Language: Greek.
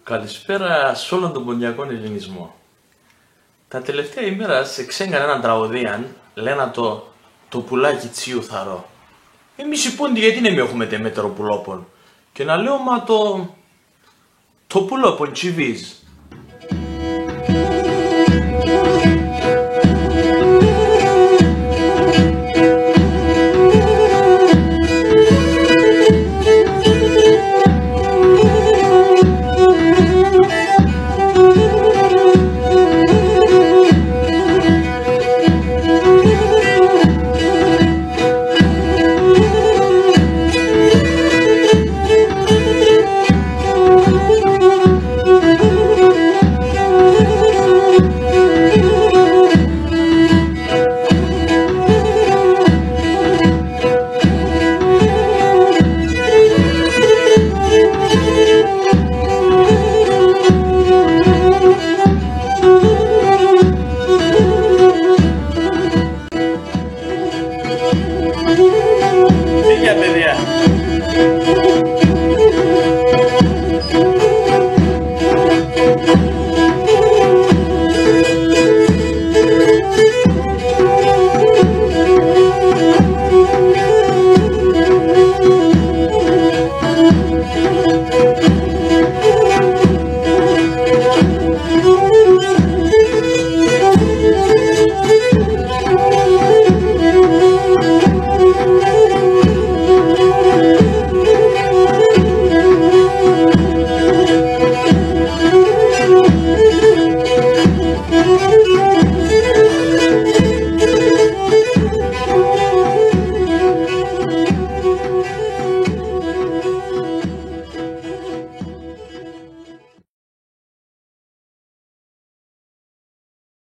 Καλησπέρα σε όλον τον ποντιακό ελληνισμό. Τα τελευταία ημέρα σε ξέγγανε έναν τραγωδίαν, λένε το πουλάκι τσίου θαρώ. Εμείς οι πόντοι γιατί να μην έχουμε τεμέτερο πουλόπον. Και να λέω μα το πουλόπον τσιβίζ. Παιδιά.